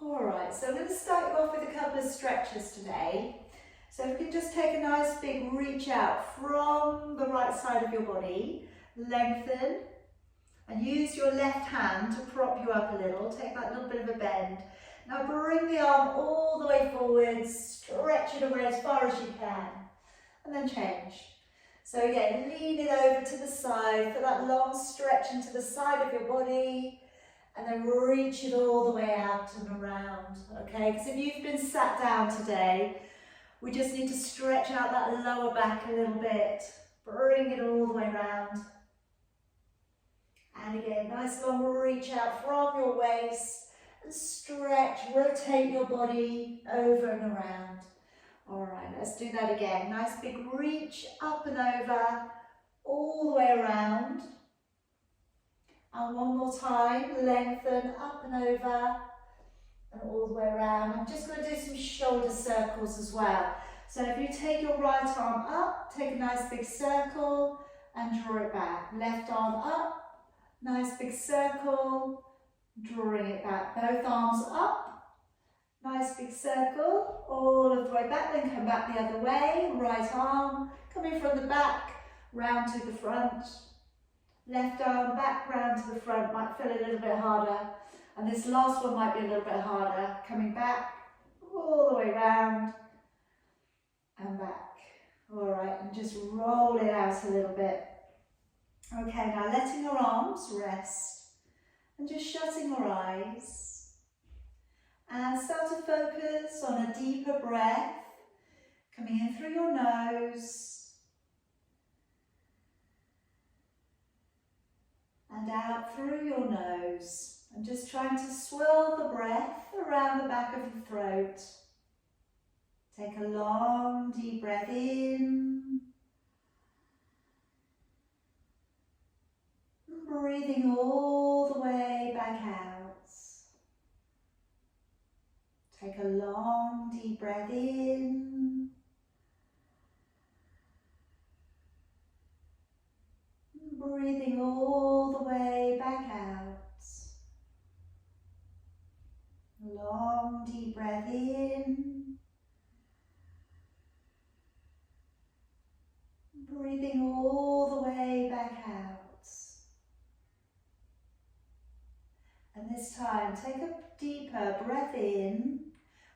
Alright, so I'm going to start you off with a couple of stretches today. So if you can just take a nice big reach out from the right side of your body, lengthen, and use your left hand to prop you up a little. Take that little bit of a bend. Now bring the arm all the way forward, stretch it away as far as you can, and then change. So again, lean it over to the side for that long stretch into the side of your body, and then reach it all the way out and around, okay? Because if you've been sat down today, we just need to stretch out that lower back a little bit. Bring it all the way around. And again, nice long reach out from your waist and stretch, rotate your body over and around. All right, let's do that again. Nice big reach up and over, all the way around. And one more time, lengthen up and over and all the way around. I'm just going to do some shoulder circles as well. So if you take your right arm up, take a nice big circle and draw it back. Left arm up, nice big circle, drawing it back. Both arms up, nice big circle, all of the way back, then come back the other way. Right arm coming from the back, round to the front. Left arm back round to the front, might feel a little bit harder. And this last one might be a little bit harder. Coming back, all the way round and back. All right, and just roll it out a little bit. Okay, now letting your arms rest and just shutting your eyes. And start to focus on a deeper breath, coming in through your nose and out through your nose, and just trying to swirl the breath around the back of your throat. Take a long deep breath in, breathing all the way back out. Take a long deep breath in, breathing all the way back out. Long deep breath in, breathing all the way back out. And this time, take a deeper breath in,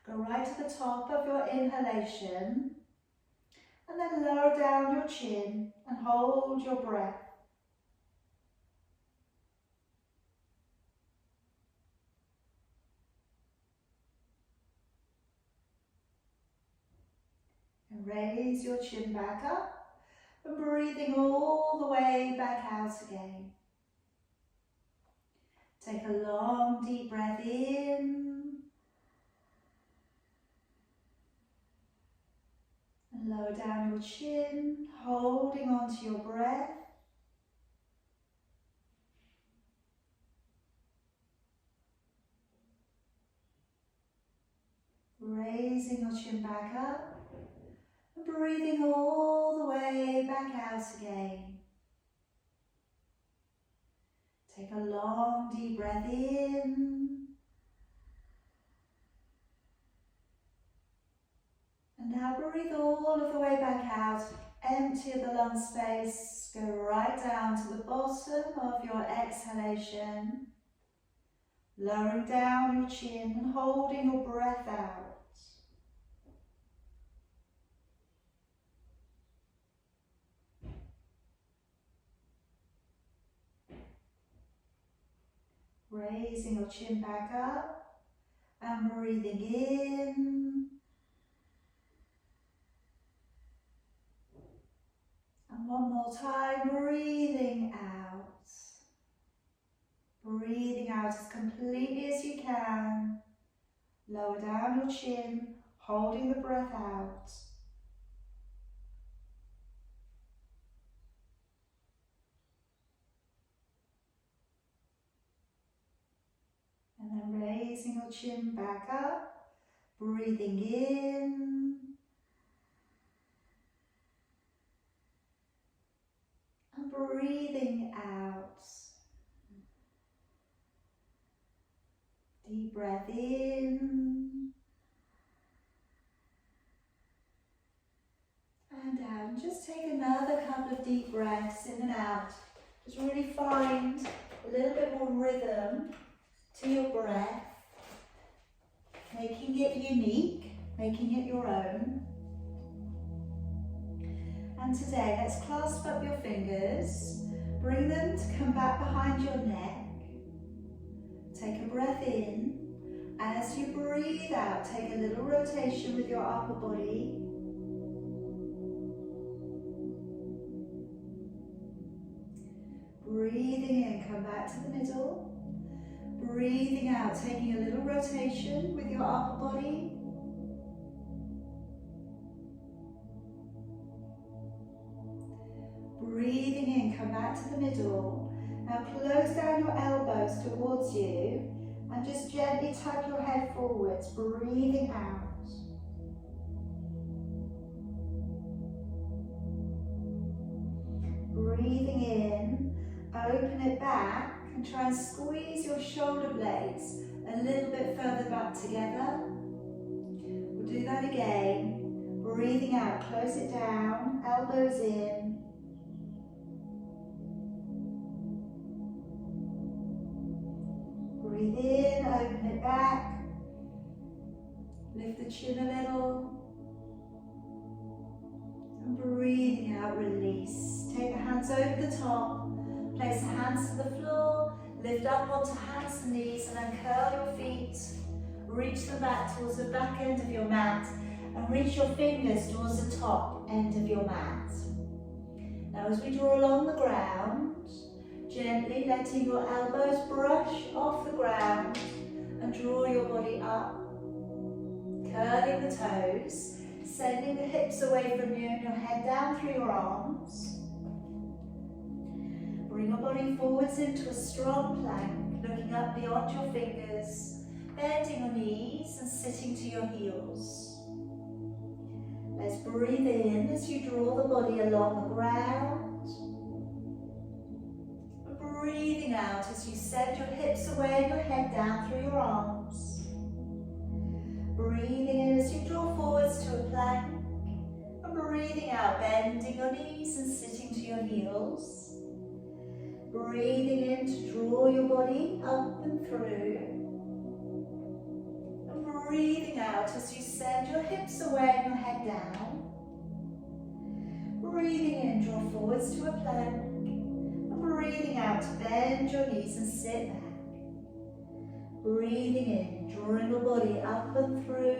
go right to the top of your inhalation, and then lower down your chin and hold your breath. And raise your chin back up and breathing all the way back out again. Take a long deep breath in and lower down your chin, holding on to your breath. Raising your chin back up and breathing all the way back out again. Take a long deep breath in. And now breathe all of the way back out. Empty the lung space. Go right down to the bottom of your exhalation. Lowering down your chin and holding your breath out. Raising your chin back up and breathing in. And one more time, breathing out. Breathing out as completely as you can. Lower down your chin, holding the breath out. And then raising your chin back up, breathing in. And breathing out. Deep breath in. another couple of deep breaths in and out. Just really find a little bit more rhythm to your breath, making it unique, making it your own. And today, let's clasp up your fingers, bring them to come back behind your neck. Take a breath in. As you breathe out, take a little rotation with your upper body. Breathing in, come back to the middle. Breathing out, taking a little rotation with your upper body. Breathing in, come back to the middle. Now close down your elbows towards you and just gently tug your head forwards, breathing out. Breathing in, open it back and try and squeeze your shoulder blades a little bit further back together. We'll do that again. Breathing out, close it down, elbows in. Breathe in, open it back. Lift the chin a little. And breathing out, release. Take the hands over the top. Place the hands to the floor. Lift up onto hands and knees and then curl your feet. Reach them back towards the back end of your mat. And reach your fingers towards the top end of your mat. Now as we draw along the ground, gently letting your elbows brush off the ground and draw your body up. Curling the toes, sending the hips away from you and your head down through your arms. Bring your body forwards into a strong plank, looking up beyond your fingers, bending your knees and sitting to your heels. Let's breathe in as you draw the body along the ground. Breathing out as you send your hips away and your head down through your arms. Breathing in as you draw forwards to a plank. And breathing out, bending your knees and sitting to your heels. Breathing in to draw your body up and through. And breathing out as you send your hips away and your head down. Breathing in, draw forwards to a plank. Breathing out to bend your knees and sit back. Breathing in, drawing your body up and through.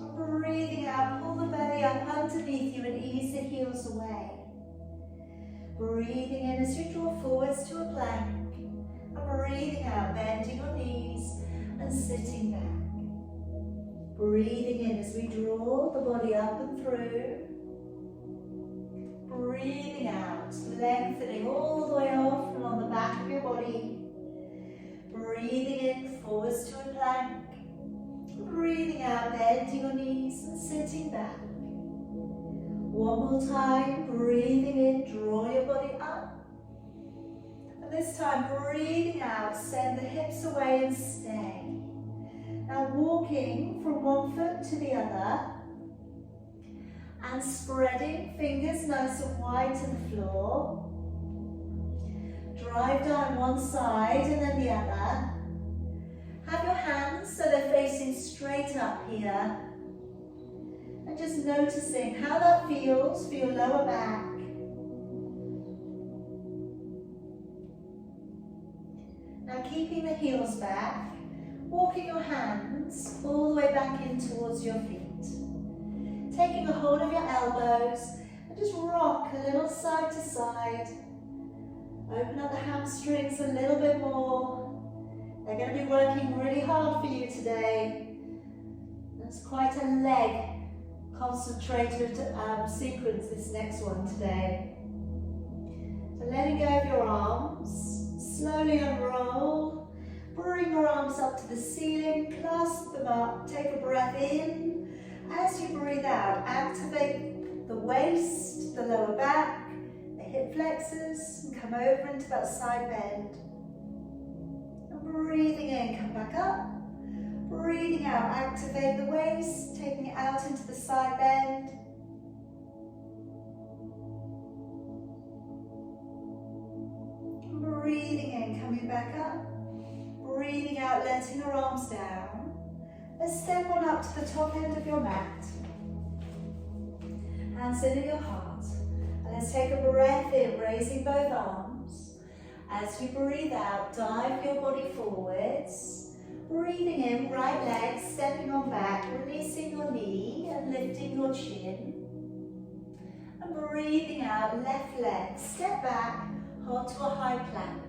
And breathing out, pull the belly up underneath you and ease the heels away. Breathing in as you draw forwards to a plank. And breathing out, bending your knees and sitting back. Breathing in as we draw the body up and through. Breathing out, lengthening all the way off and on the back of your body. Breathing in, forwards to a plank. Breathing out, bending your knees and sitting back. One more time, breathing in, draw your body up. And this time, breathing out, send the hips away and stay. Now walking from one foot to the other. And spreading fingers nice and wide to the floor. Drive down one side and then the other. Have your hands so they're facing straight up here. And just noticing how that feels for your lower back. Now keeping the heels back, walking your hands all the way back in towards your feet. Taking a hold of your elbows and just rock a little side to side. Open up the hamstrings a little bit more. They're going to be working really hard for you today. That's quite a leg concentrated sequence, this next one today. So letting go of your arms, slowly unroll. Bring your arms up to the ceiling, clasp them up, take a breath in. As you breathe out, activate the waist, the lower back, the hip flexors, and come over into that side bend. And breathing in, come back up. Breathing out, activate the waist, taking it out into the side bend. stepping back up. Breathing out, letting your arms down. Let's step on up to the top end of your mat. Hands in your heart. And let's take a breath in, raising both arms. As you breathe out, dive your body forwards. Breathing in, right leg, stepping on back, releasing your knee and lifting your chin. And breathing out, left leg, step back, hold to a high plank.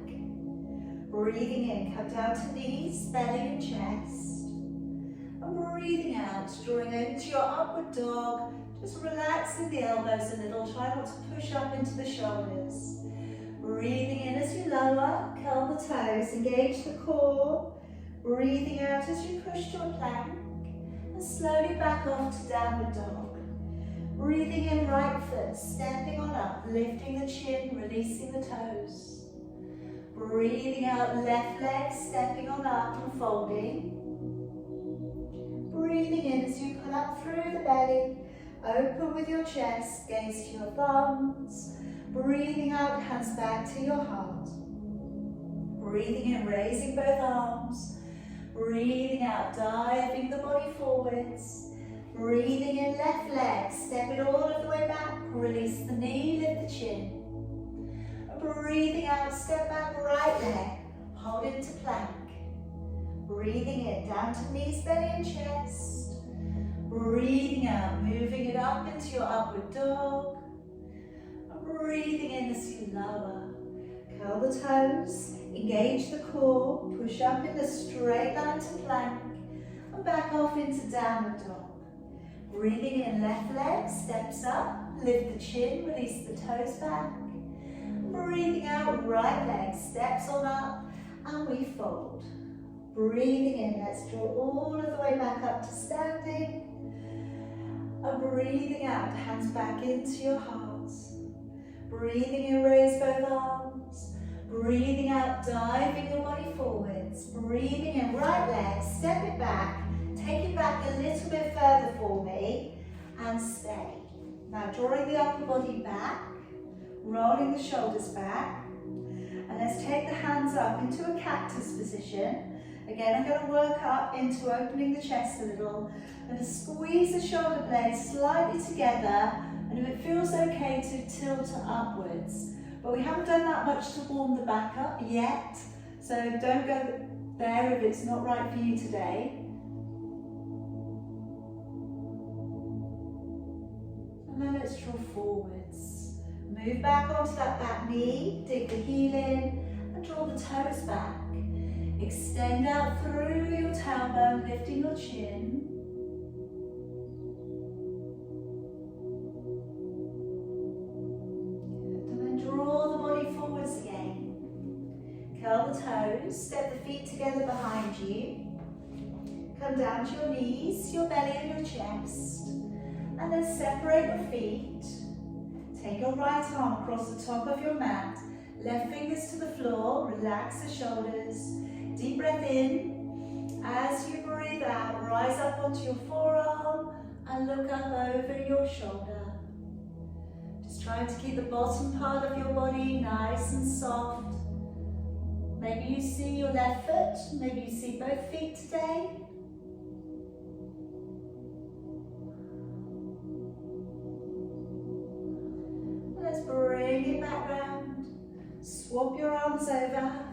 Breathing in, come down to knees, belly and chest. And breathing out, drawing into your upward dog, just relaxing the elbows a little, try not to push up into the shoulders. Breathing in as you lower, curl the toes, engage the core. Breathing out as you push to a plank, and slowly back off to downward dog. Breathing in, right foot, stepping on up, lifting the chin, releasing the toes. Breathing out, left leg, stepping on up and folding. Breathing in as you pull up through the belly, open with your chest, gaze to your thumbs. Breathing out, hands back to your heart. Breathing in, raising both arms. Breathing out, diving the body forwards. Breathing in, left leg, step it all of the way back. Release the knee, lift the chin. Breathing out, step back, right leg, hold into plank. Breathing in, down to knees, belly and chest. Breathing out, moving it up into your upward dog. Breathing in as you lower. Curl the toes, engage the core, push up in a straight line to plank, and back off into downward dog. Breathing in, left leg, steps up, lift the chin, release the toes back. Breathing out, right leg, steps on up, and we fold. Breathing in, let's draw all of the way back up to standing. And breathing out, hands back into your heart. Breathing in, raise both arms. Breathing out, diving your body forwards. Breathing in, right leg, step it back. Take it back a little bit further for me, and stay. Now drawing the upper body back, rolling the shoulders back, and let's take the hands up into a cactus position. Again, I'm going to work up into opening the chest a little. I'm going to squeeze the shoulder blades slightly together, and if it feels okay to tilt upwards. But we haven't done that much to warm the back up yet, so don't go there if it's not right for you today. And then let's draw forwards. Move back onto that back knee, dig the heel in, and draw the toes back. Extend out through your tailbone, lifting your chin. Good. And then draw the body forwards again. Curl the toes, step the feet together behind you. Come down to your knees, your belly and your chest. And then separate your feet. Take your right arm across the top of your mat. Left fingers to the floor, relax the shoulders. Deep breath in. As you breathe out, rise up onto your forearm and look up over your shoulder. Just trying to keep the bottom part of your body nice and soft. Maybe you see your left foot, maybe you see both feet today. Let's bring it back round. Swap your arms over.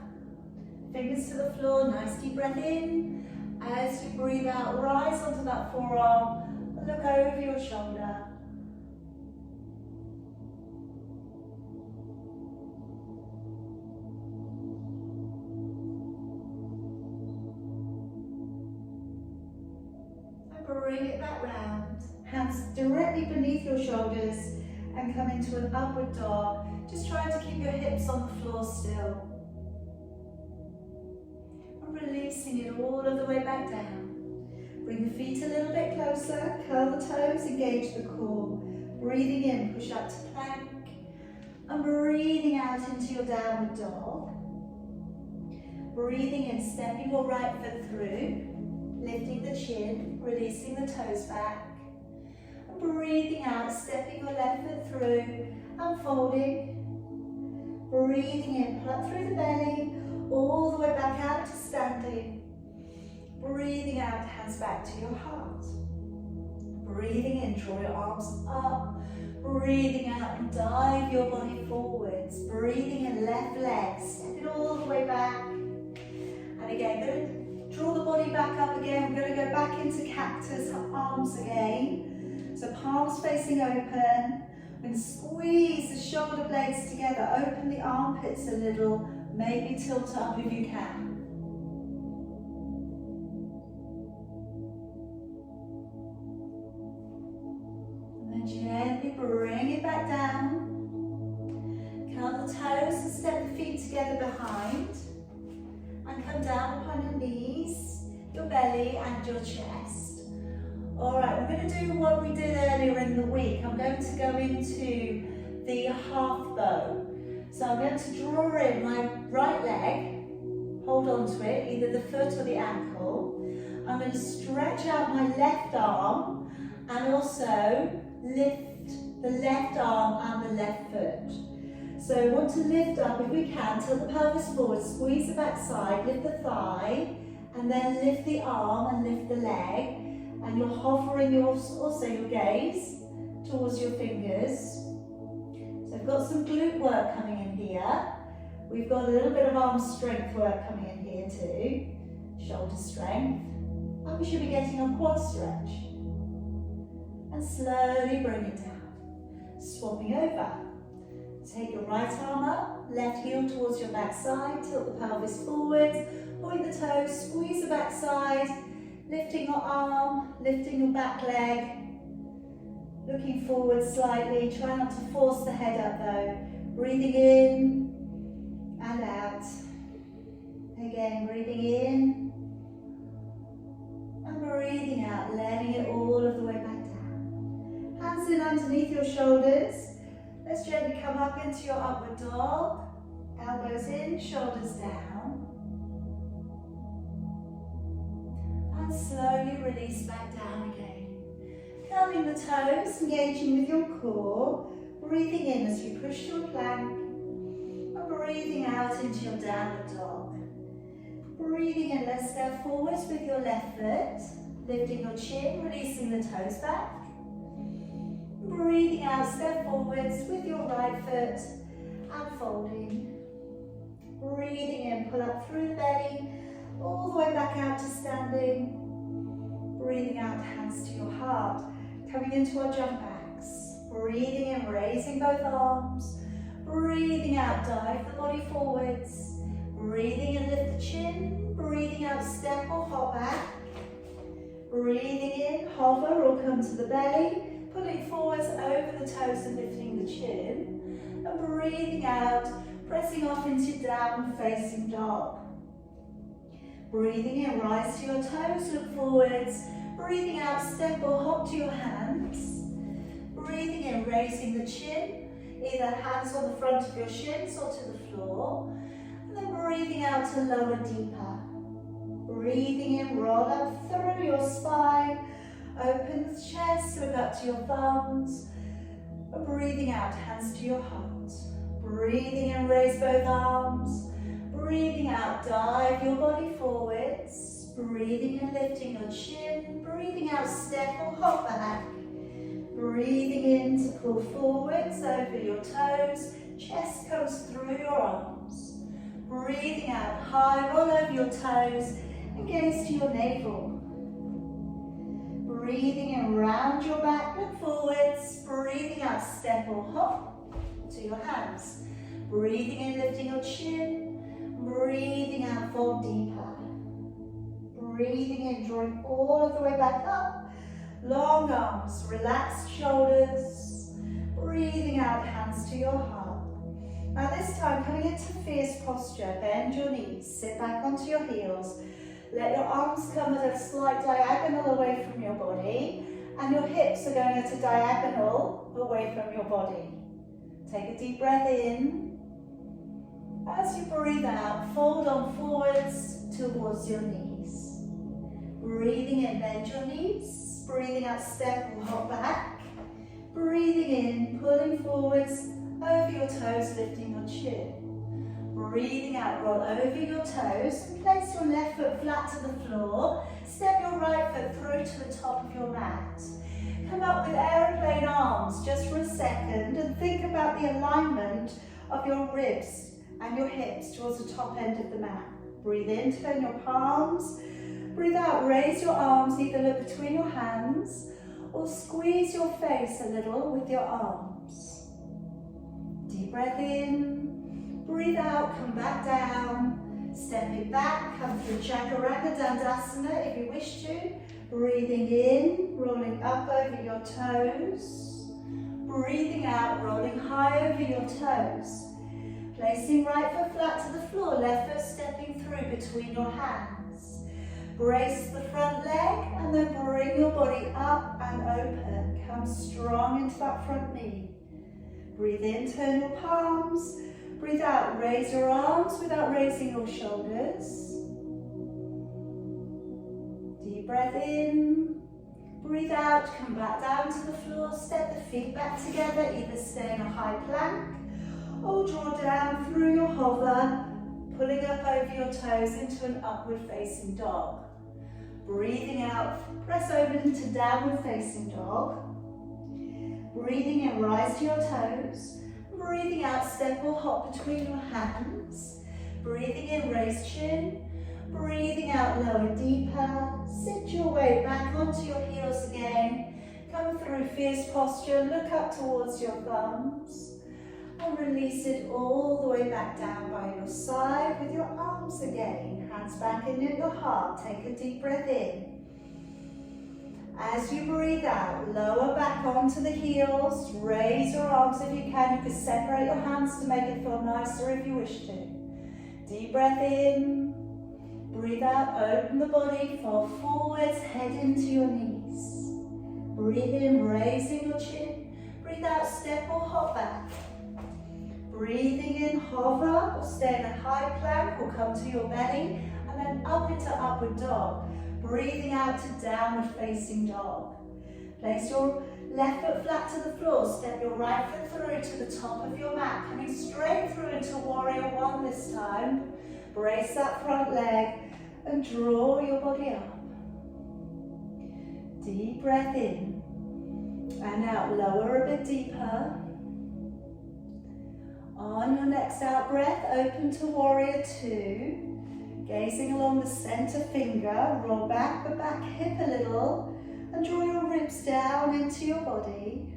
Fingers to the floor, nice deep breath in. As you breathe out, rise onto that forearm and look over your shoulder. And bring it back round. Hands directly beneath your shoulders and come into an upward dog. Just trying to keep your hips on the floor still. Releasing it all of the way back down. Bring the feet a little bit closer, curl the toes, engage the core. Breathing in, push up to plank. And breathing out into your downward dog. Breathing in, stepping your right foot through, lifting the chin, releasing the toes back. And breathing out, stepping your left foot through and folding. Breathing in, pull up through the belly. All the way back out to standing. Breathing out, hands back to your heart. Breathing in, draw your arms up. Breathing out and dive your body forwards. Breathing in, left leg, step it all the way back. And again, going to draw the body back up again. We're going to go back into cactus arms again. So palms facing open. We're going to squeeze the shoulder blades together. Open the armpits a little. Maybe tilt up if you can. Gently bring it back down. Count the toes and step the feet together behind. And come down upon your knees, your belly and your chest. Alright, we're going to do what we did earlier in the week. I'm going to go into the half bow. So I'm going to draw in my right leg, hold on to it, either the foot or the ankle. I'm going to stretch out my left arm and also lift the left arm and the left foot. So we want to lift up, if we can, tilt the pelvis forward, squeeze the back side, lift the thigh, and then lift the arm and lift the leg. And you're hovering also your gaze towards your fingers. So we've got some glute work coming in here. We've got a little bit of arm strength work coming in here too. Shoulder strength. And we should be getting a quad stretch. And slowly bring it down. Swapping over. Take your right arm up, left heel towards your back side, tilt the pelvis forwards, point the toes, squeeze the back side, lifting your arm, lifting your back leg, looking forward slightly, try not to force the head up though. Breathing in and out. Again, breathing in and breathing out, letting it all of the way back down. Hands in underneath your shoulders. Let's gently come up into your upward dog. Elbows in, shoulders down. And slowly release back down again. Curling the toes, engaging with your core. Breathing in as you push your plank. And breathing out into your downward dog. Breathing in, let's step forwards with your left foot. Lifting your chin, releasing the toes back. Breathing out, step forwards with your right foot and folding. Breathing in, pull up through the belly, all the way back out to standing. Breathing out, hands to your heart. Coming into our jump backs. Breathing in, raising both arms. Breathing out, dive the body forwards. Breathing in, lift the chin. Breathing out, step or hop back. Breathing in, hover or come to the belly. Pulling forwards over the toes and lifting the chin. And breathing out, pressing off into down facing dog. Breathing in, rise to your toes, look forwards. Breathing out, step or hop to your hands. Breathing in, raising the chin. Either hands on the front of your shins or to the floor. And then breathing out to lower deeper. Breathing in, roll up through your spine. Open the chest, look up to your thumbs. And breathing out, hands to your heart. Breathing in, raise both arms. Breathing out, dive your body forwards. Breathing in, lifting your chin. Breathing out, step or hop back. Breathing in to pull forwards over your toes. Chest comes through your arms. Breathing out, high, roll over your toes and gaze to your navel. Breathing in, round your back, look forwards. Breathing out, step or hop to your hands. Breathing in, lifting your chin. Breathing out, fold deeper. Breathing in, drawing all of the way back up. Long arms, relaxed shoulders. Breathing out, hands to your heart. Now this time, coming into fierce posture, bend your knees, sit back onto your heels. Let your arms come at a slight diagonal away from your body, and your hips are going at a diagonal away from your body. Take a deep breath in. As you breathe out, fold on forwards towards your knees. Breathing in, bend your knees. Breathing out, step or hop back. Breathing in, pulling forwards over your toes, lifting your chin. Breathing out, roll over your toes and place your left foot flat to the floor. Step your right foot through to the top of your mat. Come up with aeroplane arms just for a second and think about the alignment of your ribs and your hips towards the top end of the mat. Breathe in, turn your palms. Breathe out, raise your arms, either look between your hands or squeeze your face a little with your arms. Deep breath in, breathe out, come back down. Stepping back, come through Chaturanga Dandasana if you wish to. Breathing in, rolling up over your toes. Breathing out, rolling high over your toes. Placing right foot flat to the floor, left foot stepping through between your hands. Brace the front leg and then bring your body up and open. Come strong into that front knee. Breathe in, turn your palms. Breathe out, raise your arms without raising your shoulders. Deep breath in. Breathe out, come back down to the floor. Step the feet back together, either stay in a high plank or draw down through your hover, pulling up over your toes into an upward facing dog. Breathing out, press over into downward facing dog. Breathing in, rise to your toes. Breathing out, step or hop between your hands. Breathing in, raise chin. Breathing out, lower deeper. Sit your way back onto your heels again. Come through fierce posture, look up towards your thumbs. And release it all the way back down by your side with your arms again. Hands back in at your heart. Take a deep breath in. As you breathe out, lower back onto the heels. Raise your arms if you can. You can separate your hands to make it feel nicer if you wish to. Deep breath in. Breathe out, open the body, fall forwards, head into your knees. Breathe in, raising your chin. Breathe out, step or hop back. Breathing in, hover, or stay in a high plank, or come to your belly, and then up into upward dog. Breathing out to downward facing dog. Place your left foot flat to the floor, step your right foot through to the top of your mat, coming straight through into warrior one this time. Brace that front leg, and draw your body up. Deep breath in, and out, lower a bit deeper. On your next out breath, open to warrior two. Gazing along the center finger, roll back the back hip a little and draw your ribs down into your body.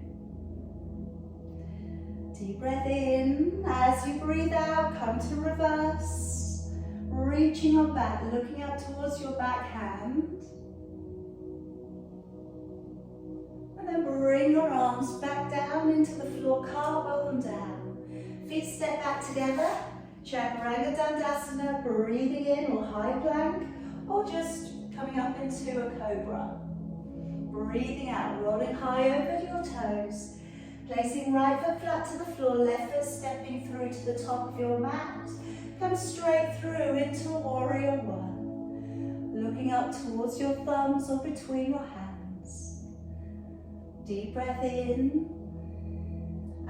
Deep breath in. As you breathe out, come to reverse. Reaching your back, looking up towards your back hand. And then bring your arms back down into the floor, cartwheel them down. Feet step back together, Chaturanga Dandasana, breathing in or high plank, or just coming up into a cobra. Breathing out, rolling high over your toes, placing right foot flat to the floor, left foot stepping through to the top of your mat. Come straight through into a warrior one, looking up towards your thumbs or between your hands. Deep breath in.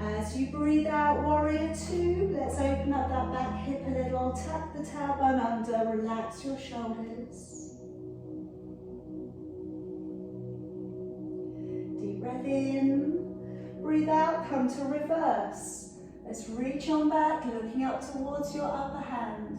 As you breathe out, warrior two, let's open up that back hip a little, tap the tailbone under, relax your shoulders. Deep breath in, breathe out, come to reverse. Let's reach on back, looking up towards your upper hand.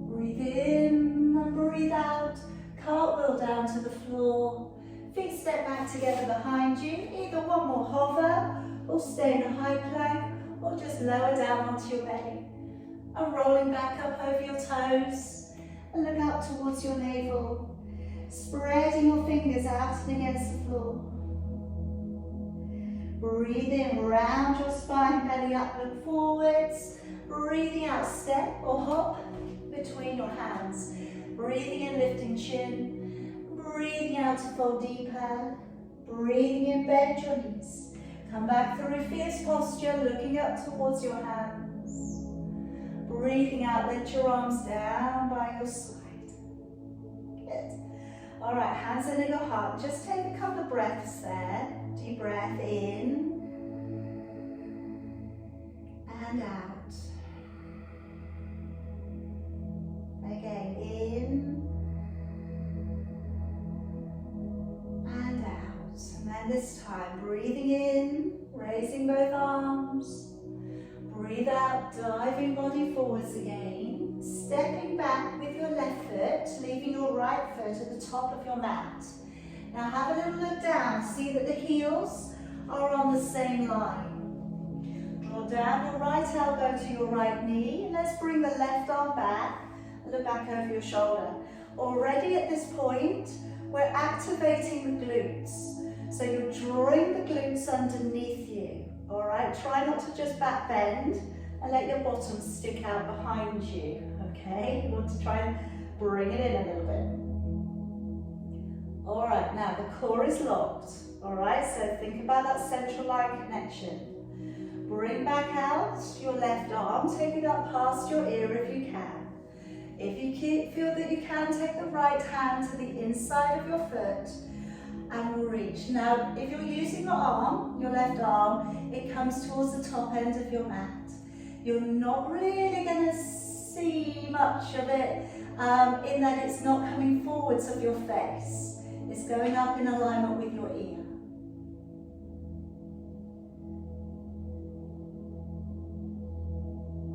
Breathe in and breathe out, cartwheel down to the floor. Feet step back together behind you, either one more hover, or stay in a high plank, or just lower down onto your belly. And rolling back up over your toes, and look up towards your navel, spreading your fingers out and against the floor. Breathe in, round your spine, belly up, look forwards. Breathing out, step or hop between your hands. Breathing in, lifting chin. Breathing out to fold deeper. Breathing in, bend your knees. Come back through fierce posture, looking up towards your hands. Breathing out, let your arms down by your side. Good. All right, hands in your heart. Just take a couple of breaths there. Deep breath in. and out. Again, in and out. And then this time, breathing in, raising both arms. Breathe out, diving body forwards again. Stepping back with your left foot, leaving your right foot at the top of your mat. Now have a little look down, see that the heels are on the same line. Draw down your right elbow to your right knee, and let's bring the left arm back, and look back over your shoulder. Already at this point, we're activating the glutes. So you're drawing the glutes underneath you, all right? Try not to just back bend and let your bottom stick out behind you, okay? You want to try and bring it in a little bit. All right, now the core is locked, all right? So think about that central line connection. Bring back out your left arm, take it up past your ear if you can. If you feel that you can, take the right hand to the inside of your foot and reach. Now, if you're using your arm, your left arm, it comes towards the top end of your mat. You're not really going to see much of it in that it's not coming forwards of your face. It's going up in alignment with your ear.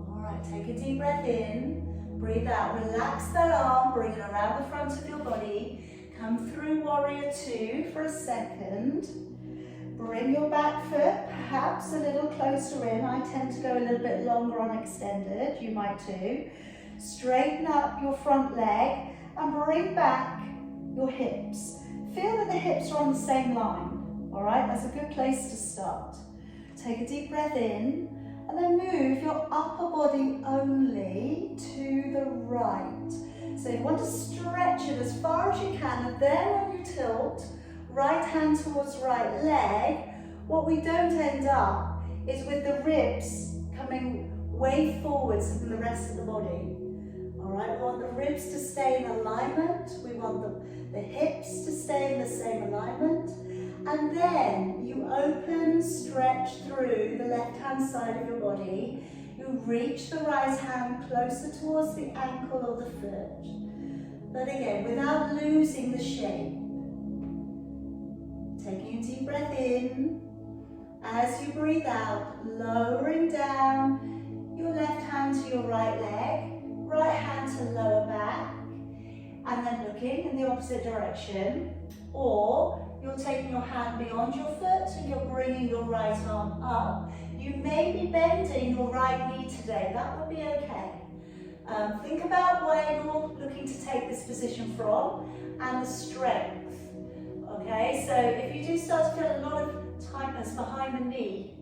All right, take a deep breath in, breathe out, relax that arm, bring it around the front of your body. Come through warrior two for a second. Bring your back foot perhaps a little closer in. I tend to go a little bit longer on extended, you might too. Straighten up your front leg and bring back your hips. Feel that the hips are on the same line, all right? That's a good place to start. Take a deep breath in and then move your upper body only to the right. So you want to stretch it as far as you can, and then when you tilt, right hand towards right leg, what we don't end up is with the ribs coming way forwards than the rest of the body. All right, we want the ribs to stay in alignment, we want the hips to stay in the same alignment, and then you open, stretch through the left-hand side of your body. You reach the right hand closer towards the ankle or the foot. But again, without losing the shape. Taking a deep breath in. As you breathe out, lowering down your left hand to your right leg, right hand to lower back, and then looking in the opposite direction. Or you're taking your hand beyond your foot and you're bringing your right arm up. You may be bending your right knee today, that will be okay. Think about where you're looking to take this position from and the strength. Okay, so if you do start to feel a lot of tightness behind the knee,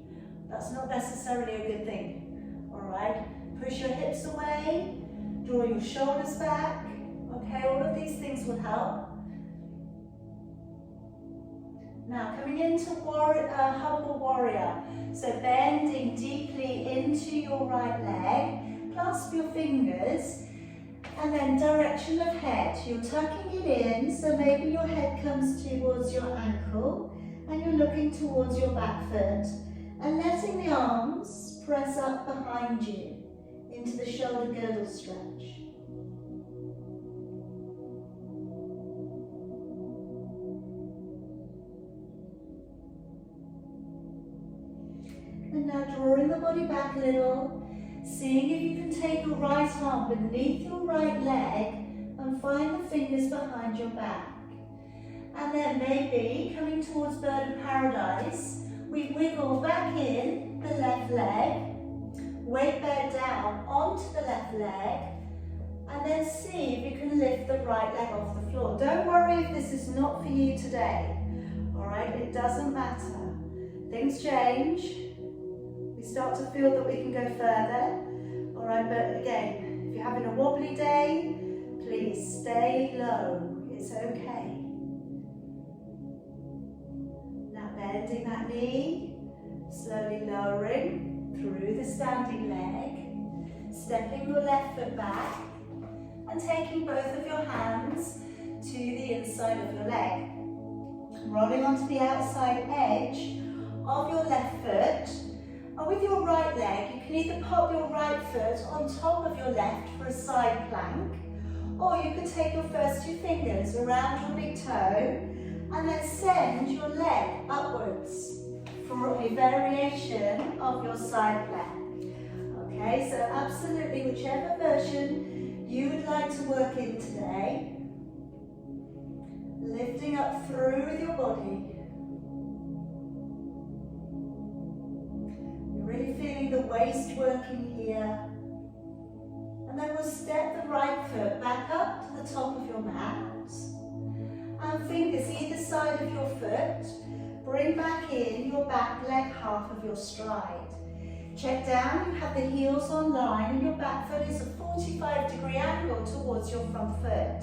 that's not necessarily a good thing. All right, push your hips away, draw your shoulders back. Okay, all of these things will help. Now coming into humble warrior, so bending deeply into your right leg, clasp your fingers, and then direction of head. You're tucking it in, so maybe your head comes towards your ankle, and you're looking towards your back foot, and letting the arms press up behind you into the shoulder girdle stretch. And now drawing the body back a little, seeing if you can take your right arm beneath your right leg and find the fingers behind your back. And then maybe coming towards bird of paradise, we wiggle back in the left leg, weight bear down onto the left leg, and then see if you can lift the right leg off the floor. Don't worry if this is not for you today, all right? It doesn't matter. Things change. We start to feel that we can go further, all right? But again, if you're having a wobbly day, please stay low. It's okay. Now bending that knee, slowly lowering through the standing leg, stepping your left foot back, and taking both of your hands to the inside of your leg. Rolling onto the outside edge of your left foot, and with your right leg, you can either pop your right foot on top of your left for a side plank, or you can take your first two fingers around your big toe and then send your leg upwards for a variation of your side plank. Okay, so absolutely whichever version you would like to work in today, lifting up through with your body. You're really feeling the waist working here. And then we'll step the right foot back up to the top of your mat. And fingers either side of your foot. Bring back in your back leg half of your stride. Check down, you have the heels on line and your back foot is a 45-degree angle towards your front foot.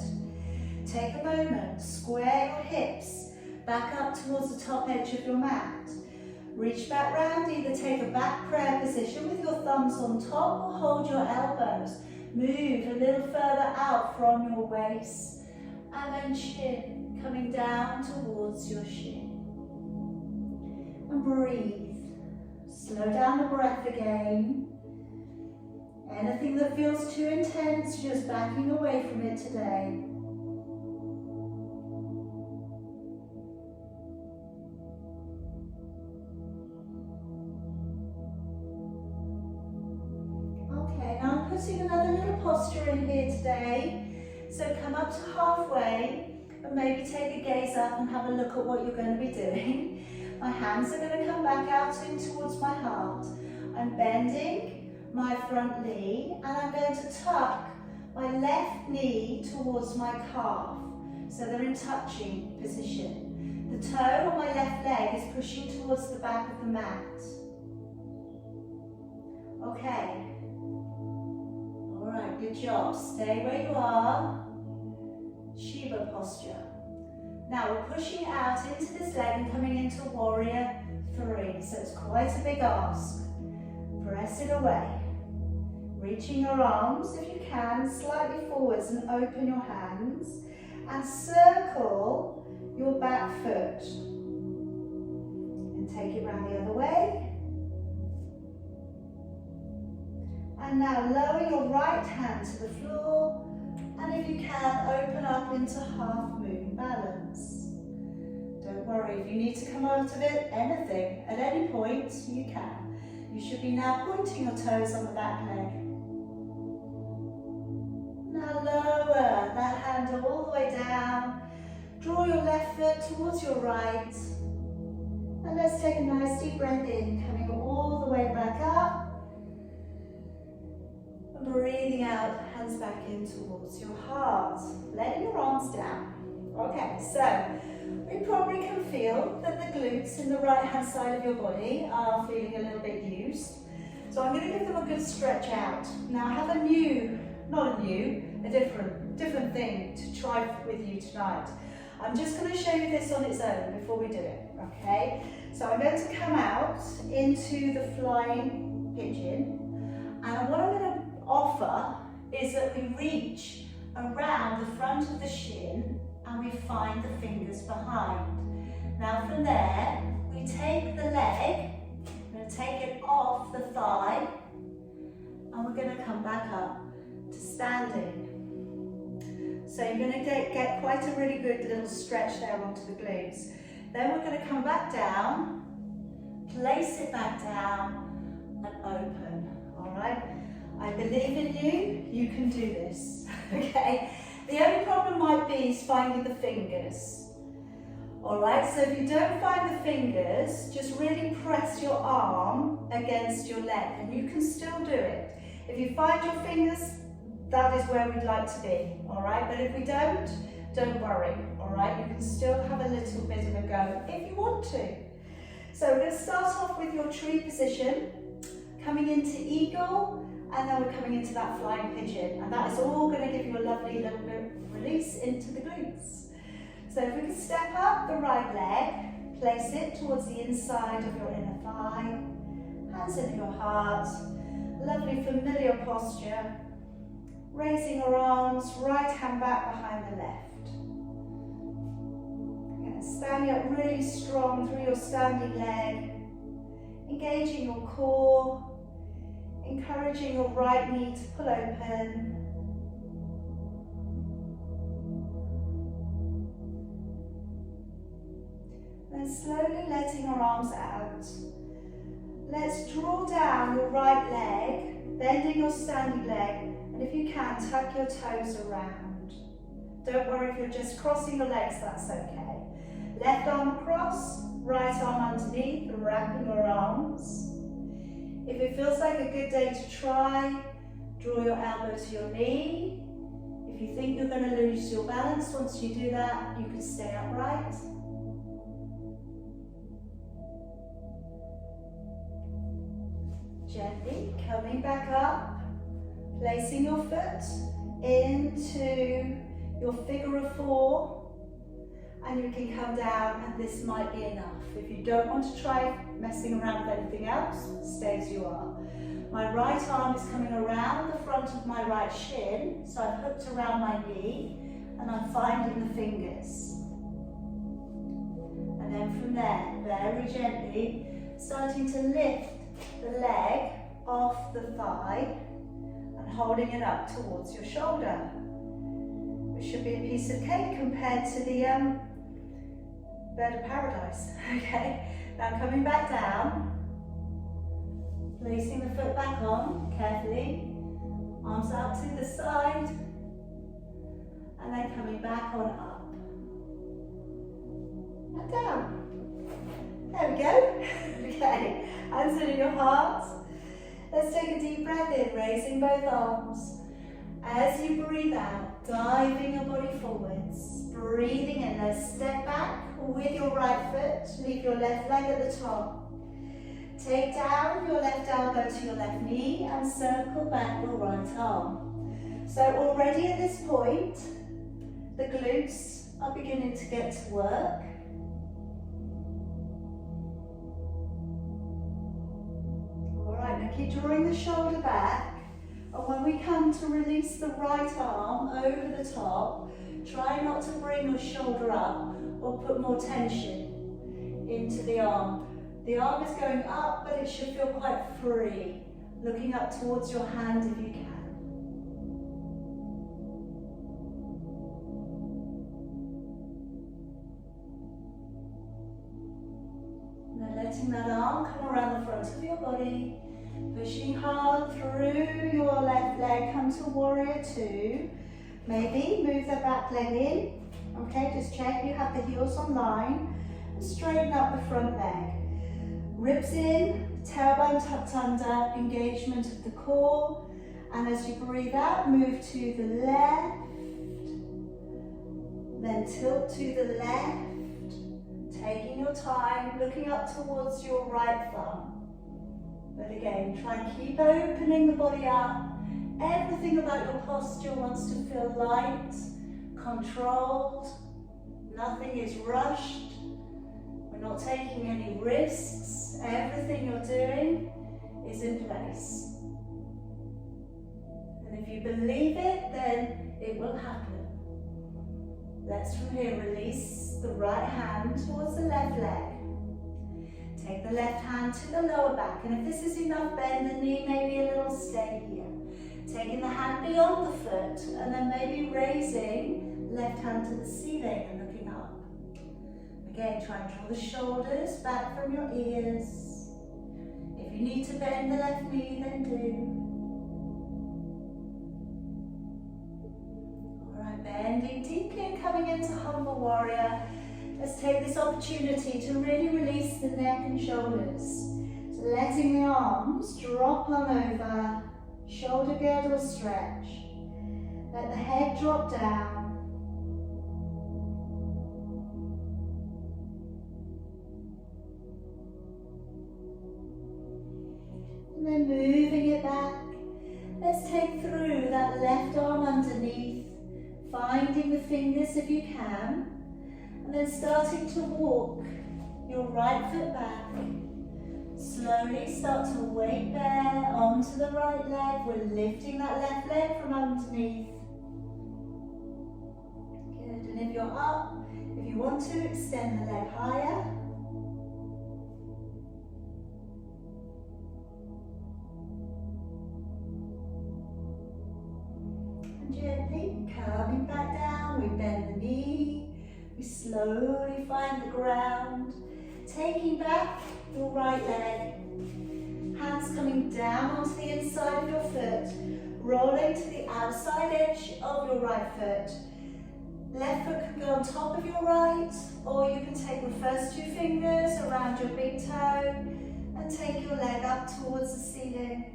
Take a moment, square your hips back up towards the top edge of your mat. Reach back round, either take a back prayer position with your thumbs on top or hold your elbows. Move a little further out from your waist and then chin coming down towards your shin. And breathe. Slow down the breath again. Anything that feels too intense, just backing away from it today. Okay, now I'm putting another little posture in here today. So come up to halfway and maybe take a gaze up and have a look at what you're going to be doing. My hands are going to come back out in towards my heart. I'm bending my front knee and I'm going to tuck my left knee towards my calf. So they're in touching position. The toe on my left leg is pushing towards the back of the mat. Okay. Alright, good job. Stay where you are. Shiva posture. Now we're pushing out into this leg and coming into warrior 3. So it's quite a big ask. Press it away. Reaching your arms, if you can, slightly forwards and open your hands. And circle your back foot. And take it round the other way. And now lower your right hand to the floor. And if you can, open up into half moon balance. Don't worry, if you need to come out of it, anything, at any point, you can. You should be now pointing your toes on the back leg. Now lower that hand all the way down. Draw your left foot towards your right. And let's take a nice deep breath in, coming all the way back up. Breathing out, hands back in towards your heart. Letting your arms down. Okay, so we probably can feel that the glutes in the right hand side of your body are feeling a little bit used. So I'm going to give them a good stretch out. Now I have a different thing to try with you tonight. I'm just going to show you this on its own before we do it, okay? So I'm going to come out into the flying pigeon, and what I'm going to offer is that we reach around the front of the shin and we find the fingers behind. Now from there, we take the leg, we're going to take it off the thigh, and we're going to come back up to standing. So you're going to get quite a really good little stretch there onto the glutes. Then we're going to come back down, place it back down and open, all right? I believe in you, you can do this, okay? The only problem might be is finding the fingers, all right? So if you don't find the fingers, just really press your arm against your leg and you can still do it. If you find your fingers, that is where we'd like to be, all right? But if we don't worry, all right? You can still have a little bit of a go if you want to. So we're going to start off with your tree position, coming into eagle, and then we're coming into that flying pigeon. And that is all going to give you a lovely little bit release into the glutes. So if we can step up the right leg, place it towards the inside of your inner thigh, hands in your heart, lovely familiar posture. Raising your arms, right hand back behind the left. Again, standing up really strong through your standing leg. Engaging your core, Encouraging your right knee to pull open. And slowly letting our arms out. Let's draw down your right leg, bending your standing leg, and if you can, tuck your toes around. Don't worry if you're just crossing your legs, that's okay. Left arm across, right arm underneath, wrapping your arms. If it feels like a good day to try, draw your elbow to your knee. If you think you're going to lose your balance once you do that, you can stay upright. Gently coming back up, placing your foot into your figure of four, and you can come down, and this might be enough. If you don't want to try messing around with anything else, stay as you are. My right arm is coming around the front of my right shin, so I've hooked around my knee, and I'm finding the fingers. And then from there, very gently, starting to lift the leg off the thigh and holding it up towards your shoulder, which should be a piece of cake compared to the bird of paradise. Okay, now coming back down, placing the foot back on carefully, arms out to the side, and then coming back on up and down. There we go. Okay, hands under your heart. Let's take a deep breath in, raising both arms. As you breathe out, diving your body forwards. Breathing in, let's step back with your right foot. Leave your left leg at the top. Take down your left elbow to your left knee and circle back your right arm. So already at this point, the glutes are beginning to get to work. Now keep drawing the shoulder back, and when we come to release the right arm over the top, try not to bring your shoulder up or put more tension into the arm. The arm is going up, but it should feel quite free, looking up towards your hand if you can. Now letting that arm come around the front of your body. Pushing hard through your left leg, come to warrior two. Maybe move the back leg in. Okay, just check you have the heels on line. And straighten up the front leg. Ribs in, tailbone tucked under, engagement of the core. And as you breathe out, move to the left. Then tilt to the left. Taking your time, looking up towards your right thumb. But again, try and keep opening the body up. Everything about your posture wants to feel light, controlled. Nothing is rushed. We're not taking any risks. Everything you're doing is in place. And if you believe it, then it will happen. Let's from here release the right hand towards the left leg. Take the left hand to the lower back, and if this is enough, bend the knee, maybe a little stay here. Taking the hand beyond the foot, and then maybe raising left hand to the ceiling and looking up. Again, try and draw the shoulders back from your ears. If you need to bend the left knee, then do. Alright, bending deeply and coming into humble warrior. Let's take this opportunity to really release the neck and shoulders. So letting the arms drop on over, shoulder girdle stretch. Let the head drop down. And then moving it back. Let's take through that left arm underneath, finding the fingers if you can. And then starting to walk your right foot back. Slowly start to weight bear onto the right leg. We're lifting that left leg from underneath. Good, and if you're up, if you want to, extend the leg higher. And gently coming back down, we bend the knee, we slowly find the ground, taking back your right leg, hands coming down onto the inside of your foot, rolling to the outside edge of your right foot. Left foot can go on top of your right, or you can take your first two fingers around your big toe and take your leg up towards the ceiling.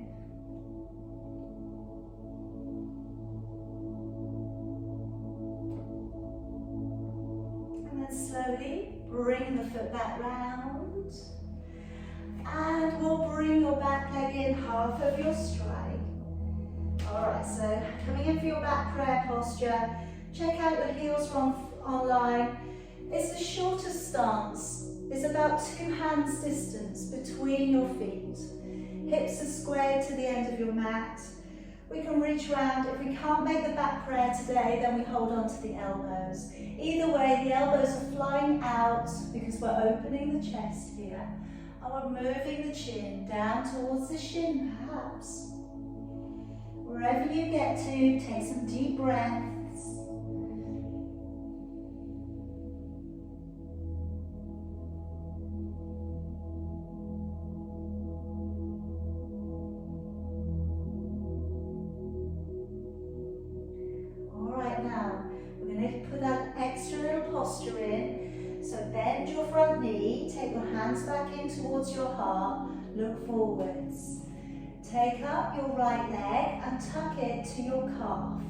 And then slowly bring the foot back round. And we'll bring your back leg in, half of your stride. Alright, so coming in for your back prayer posture. Check out your heels online. It's the shortest stance. It's about 2 hands distance between your feet. Hips are squared to the end of your mat. We can reach around. If we can't make the back prayer today, then we hold on to the elbows. Either way, the elbows are flying out because we're opening the chest here. And we're moving the chin down towards the shin, perhaps. Wherever you get to, take some deep breaths. Posture in. So bend your front knee, take your hands back in towards your heart, look forwards. Take up your right leg and tuck it to your calf.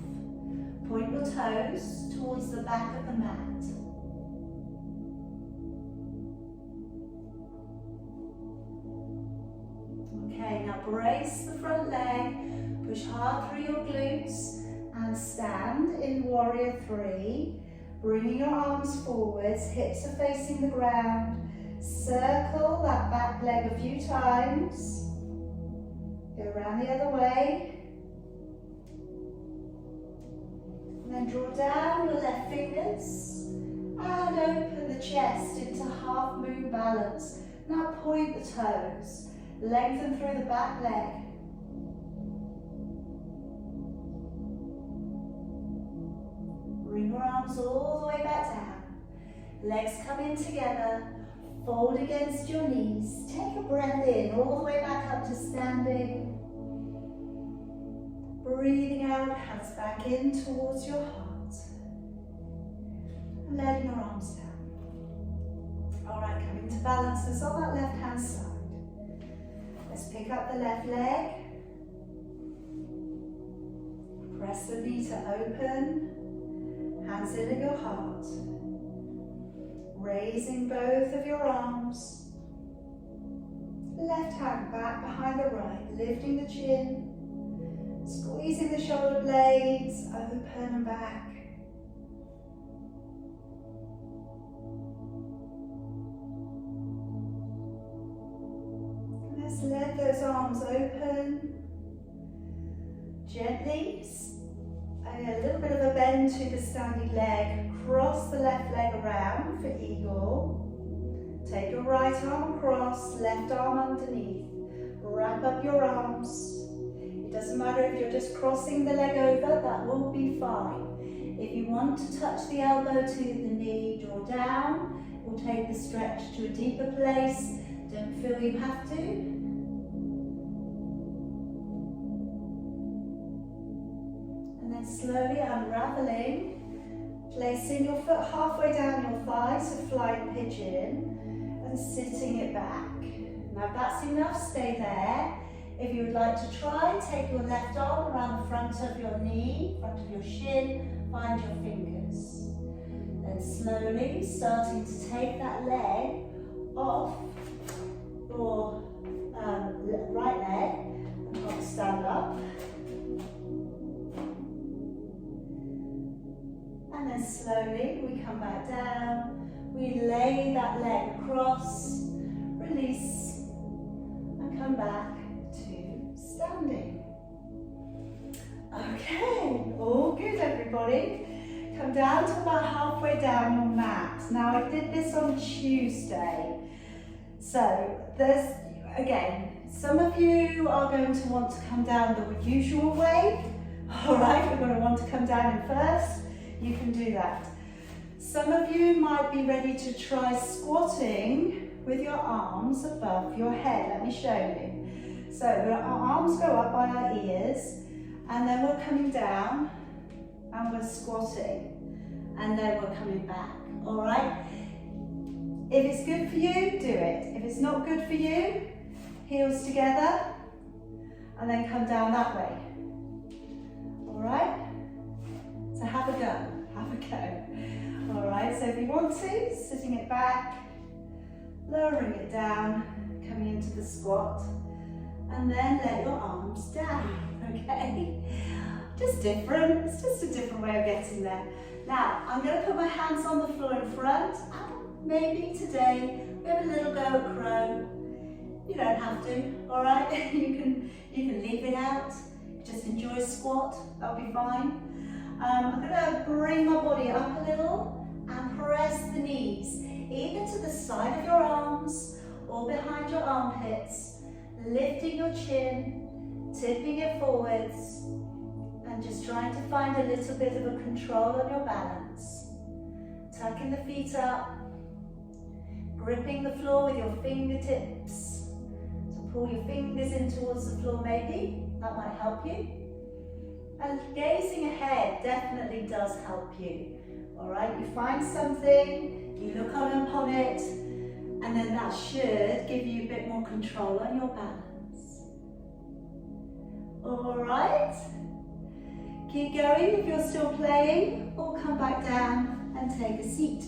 Point your toes towards the back of the mat. Okay, now brace the front leg, push hard through your glutes and stand in Warrior 3. Bringing your arms forwards, hips are facing the ground. Circle that back leg a few times. Go around the other way. And then draw down your left fingers and open the chest into half moon balance. Now point the toes. Lengthen through the back leg. Bring your arms all the way back down. Legs come in together. Fold against your knees. Take a breath in all the way back up to standing. Breathing out, hands back in towards your heart. And letting your arms down. Alright, coming to balances on that left hand side. Let's pick up the left leg. Press the knee to open. Hands in at your heart. Raising both of your arms. Left hand back behind the right, lifting the chin. Squeezing the shoulder blades, open and back. Let's let those arms open. Gently. A little bit of a bend to the standing leg. Cross the left leg around for eagle. Take your right arm across, left arm underneath. Wrap up your arms. It doesn't matter if you're just crossing the leg over, that will be fine. If you want to touch the elbow to the knee, draw down. We'll take the stretch to a deeper place. Don't feel you have to. Slowly unraveling, placing your foot halfway down your thigh to flying pigeon and sitting it back. Now if that's enough, stay there. If you would like to try, take your left arm around the front of your knee, front of your shin, find your fingers. Then slowly starting to take that leg off your right leg and stand up. And then slowly we come back down, we lay that leg across, release, and come back to standing. Okay, all good everybody. Come down to about halfway down your mat. Now I did this on Tuesday. So there's, again, some of you are going to want to come down the usual way. All right, we're going to want to come down in first. You can do that. Some of you might be ready to try squatting with your arms above your head. Let me show you. So our arms go up by our ears, and then we're coming down and we're squatting, and then we're coming back. All right? If it's good for you, do it. If it's not good for you, heels together, and then come down that way. All right? So have a go, have a go. All right, so if you want to, sitting it back, lowering it down, coming into the squat, and then let your arms down, okay? Just different, it's just a different way of getting there. Now, I'm going to put my hands on the floor in front, and maybe today we have a little go at crow. You don't have to, all right? You can leave it out. Just enjoy a squat, that'll be fine. I'm going to bring my body up a little and press the knees, either to the side of your arms or behind your armpits, lifting your chin, tipping it forwards, and just trying to find a little bit of a control on your balance. Tucking the feet up, gripping the floor with your fingertips. So pull your fingers in towards the floor maybe, that might help you. And gazing ahead definitely does help you. All right, you find something, you look upon it, and then that should give you a bit more control on your balance. All right, keep going if you're still playing, or come back down and take a seat.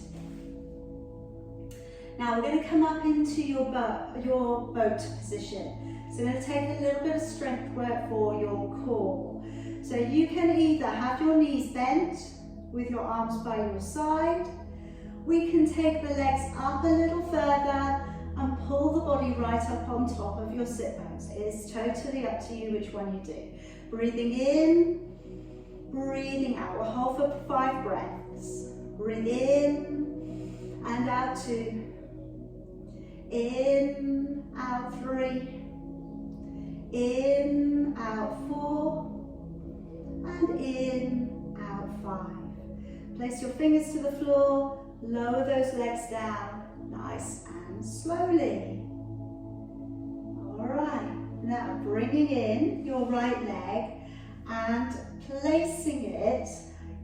Now we're going to come up into your boat position. So we're going to take a little bit of strength work for your core. So you can either have your knees bent with your arms by your side. We can take the legs up a little further and pull the body right up on top of your sit bones. It is totally up to you which one you do. Breathing in, breathing out. We'll hold for 5 breaths. Breathe in and out 2. In, out 3. In, out 4. And in, out 5. Place your fingers to the floor, lower those legs down, nice and slowly. All right, now bringing in your right leg and placing it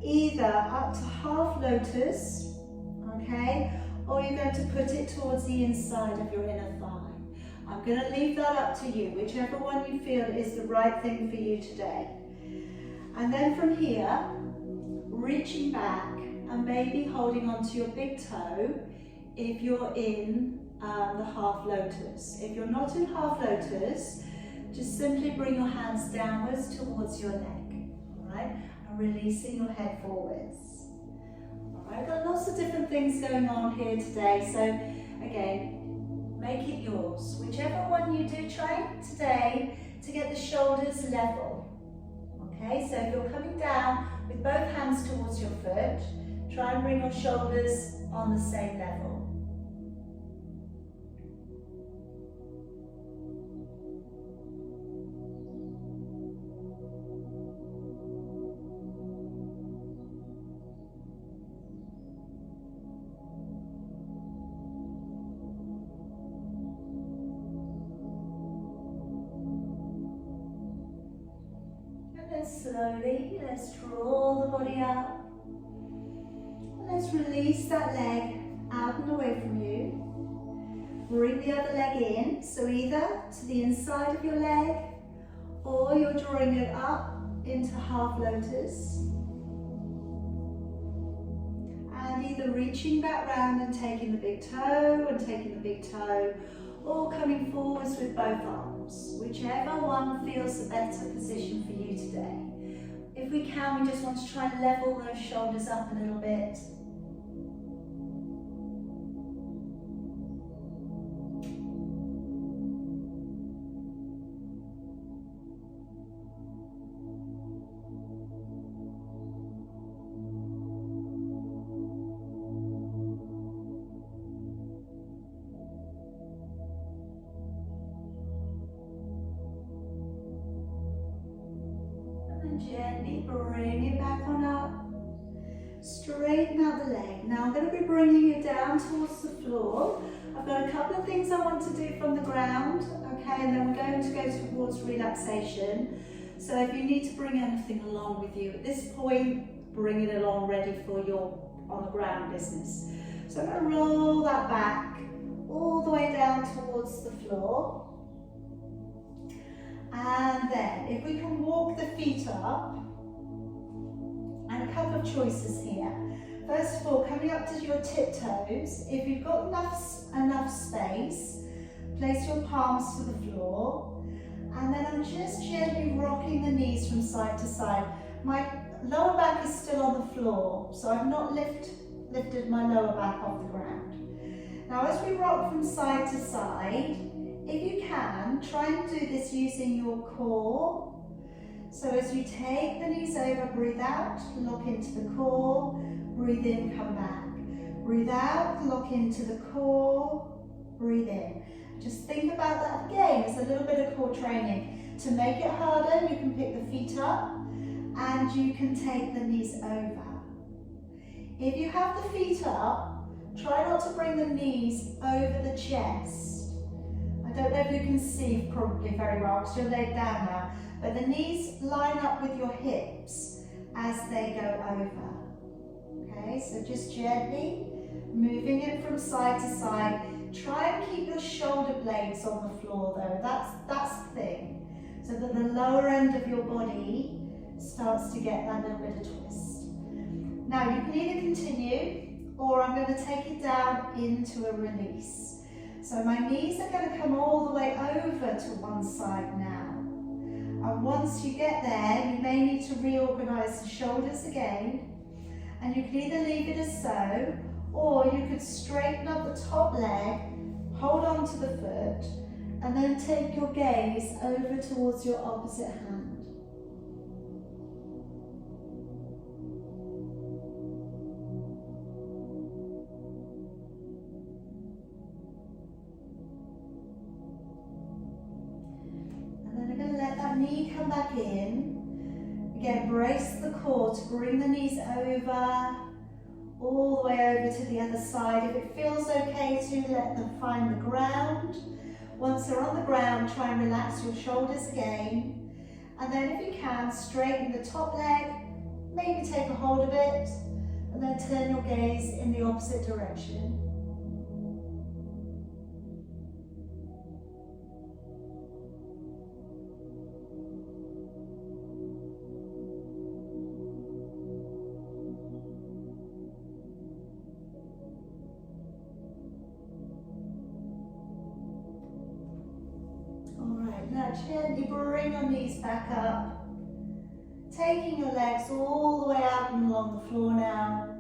either up to half lotus, okay, or you're going to put it towards the inside of your inner thigh. I'm going to leave that up to you, whichever one you feel is the right thing for you today. And then from here, reaching back and maybe holding onto your big toe if you're in the half lotus. If you're not in half lotus, just simply bring your hands downwards towards your neck, all right? And releasing your head forwards. All right, got lots of different things going on here today, so again, make it yours. Whichever one you do, try today to get the shoulders level. Okay, so if you're coming down with both hands towards your foot, try and bring your shoulders on the same level. Slowly, let's draw the body up. Let's release that leg out and away from you. Bring the other leg in, so either to the inside of your leg, or you're drawing it up into half lotus. And either reaching back round and taking the big toe and taking the big toe, or coming forwards with both arms. Whichever one feels the better position for you today. If we can, we just want to try and level those shoulders up a little bit. Gently bring it back on up. Straighten out the leg. Now I'm going to be bringing you down towards the floor. I've got a couple of things I want to do from the ground, okay, and then we're going to go towards relaxation. So if you need to bring anything along with you at this point, bring it along ready for your on the ground business. So I'm going to roll that back all the way down towards the floor. And then if we can walk the feet up, and a couple of choices here. First of all, coming up to your tiptoes. If you've got enough space, place your palms to the floor. And then I'm just gently rocking the knees from side to side. My lower back is still on the floor, so I've not lifted my lower back off the ground. Now as we rock from side to side, if you can, try and do this using your core. So as you take the knees over, breathe out, lock into the core, breathe in, come back. Breathe out, lock into the core, breathe in. Just think about that again, it's a little bit of core training. To make it harder, you can pick the feet up and you can take the knees over. If you have the feet up, try not to bring the knees over the chest. I don't know if you can see probably very well because you're laid down now, but the knees line up with your hips as they go over. Okay, so just gently moving it from side to side. Try and keep your shoulder blades on the floor though, that's the thing. So that the lower end of your body starts to get that little bit of twist. Now you can either continue or I'm going to take it down into a release. So my knees are going to come all the way over to one side now. And once you get there, you may need to reorganize the shoulders again. And you can either leave it as so, or you could straighten up the top leg, hold on to the foot, and then take your gaze over towards your opposite hand. Knee come back in. Again, brace the core to bring the knees over, all the way over to the other side. If it feels okay to let them find the ground. Once they're on the ground, try and relax your shoulders again. And then if you can, straighten the top leg, maybe take a hold of it, and then turn your gaze in the opposite direction. Now gently bring your knees back up, taking your legs all the way out and along the floor now,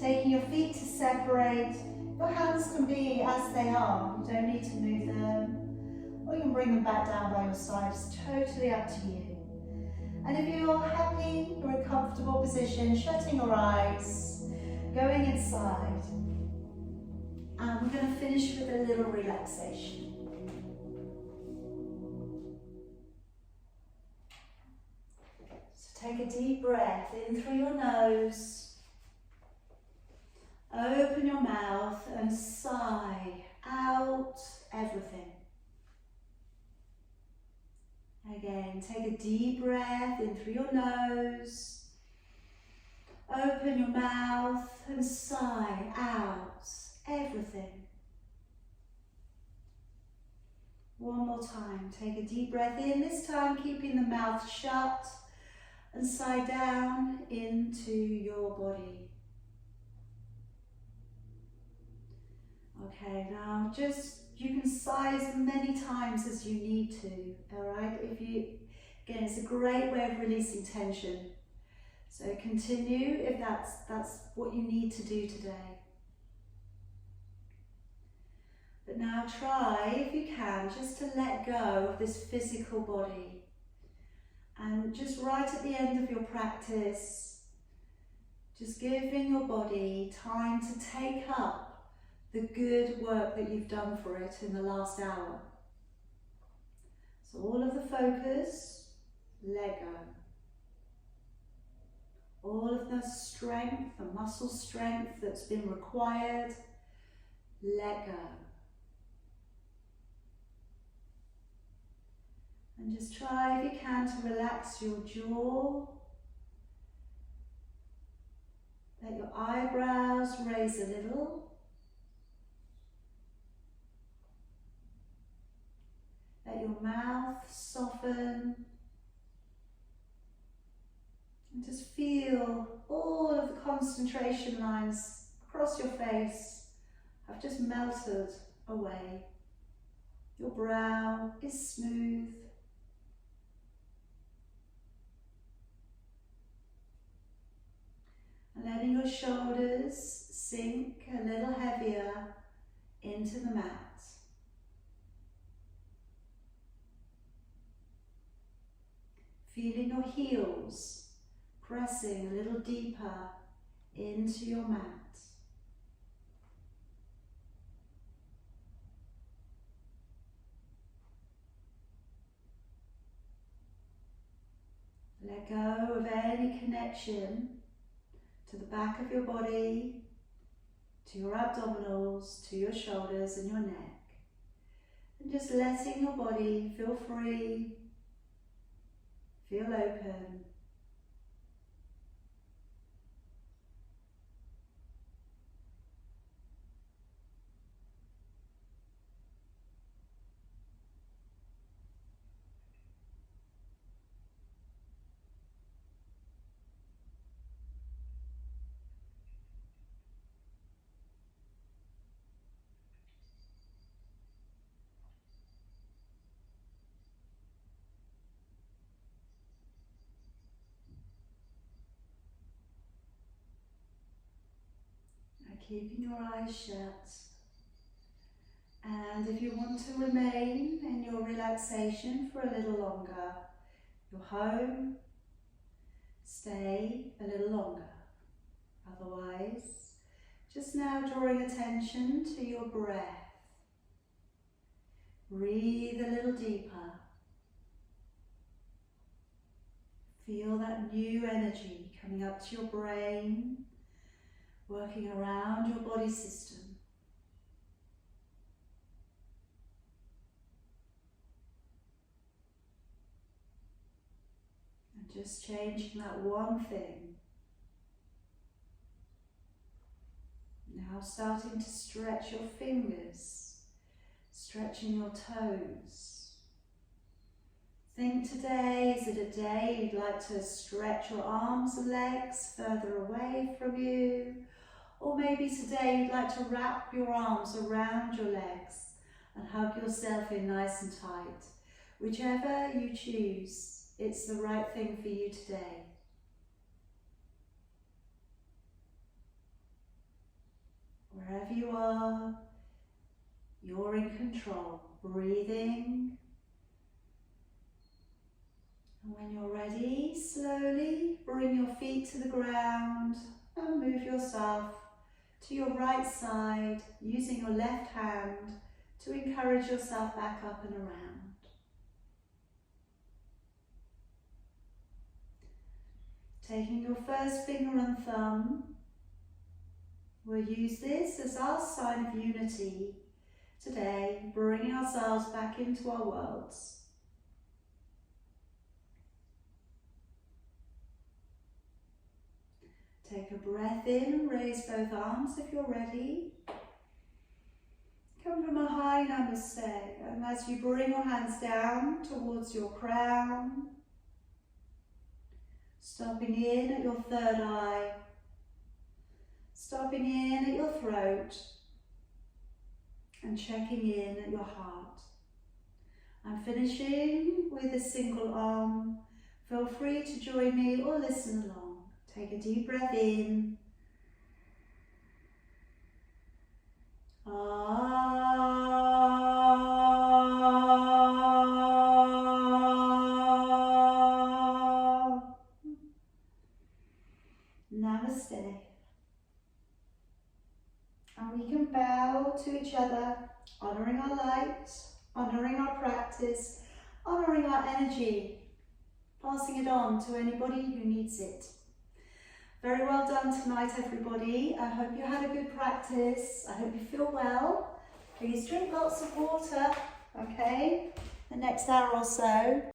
taking your feet to separate. Your hands can be as they are, you don't need to move them, or you can bring them back down by your side, it's totally up to you. And if you're happy, you're in a comfortable position, shutting your eyes, going inside, and we're going to finish with a little relaxation. Take a deep breath in through your nose, open your mouth and sigh out everything. Again, take a deep breath in through your nose, open your mouth and sigh out everything. One more time, take a deep breath in, this time keeping the mouth shut, and sigh down into your body. Okay, now you can sigh as many times as you need to, alright? Again, it's a great way of releasing tension. So continue if that's what you need to do today. But now try, if you can, just to let go of this physical body. And just right at the end of your practice, just giving your body time to take up the good work that you've done for it in the last hour. So all of the focus, let go. all of the strength, the muscle strength that's been required, let go. And just try, if you can, to relax your jaw. Let your eyebrows raise a little. Let your mouth soften. And just feel all of the concentration lines across your face have just melted away. Your brow is smooth. And letting your shoulders sink a little heavier into the mat. Feeling your heels pressing a little deeper into your mat. Let go of any connection to the back of your body, to your abdominals, to your shoulders and your neck. And just letting your body feel free, feel open. Keeping your eyes shut. And if you want to remain in your relaxation for a little longer, you're home, stay a little longer. Otherwise, just now drawing attention to your breath. Breathe a little deeper. Feel that new energy coming up to your brain, working around your body system. And just changing that one thing. Now starting to stretch your fingers, stretching your toes. Think today, is it a day you'd like to stretch your arms and legs further away from you? Or maybe today you'd like to wrap your arms around your legs and hug yourself in nice and tight. Whichever you choose, it's the right thing for you today. Wherever you are, you're in control. Breathing. And when you're ready, slowly bring your feet to the ground and move yourself to your right side, using your left hand to encourage yourself back up and around. Taking your first finger and thumb, we'll use this as our sign of unity today, bringing ourselves back into our worlds. Take a breath in, raise both arms if you're ready. Come from a high namaste, and as you bring your hands down towards your crown, stopping in at your third eye, stopping in at your throat, and checking in at your heart. And finishing with a single arm. Feel free to join me or listen along. Take a deep breath in. Namaste. And we can bow to each other, honouring our light, honouring our practice, honouring our energy, passing it on to anybody who needs it. Very well done tonight, everybody. I hope you had a good practice. I hope you feel well. Please drink lots of water, okay? The next hour or so.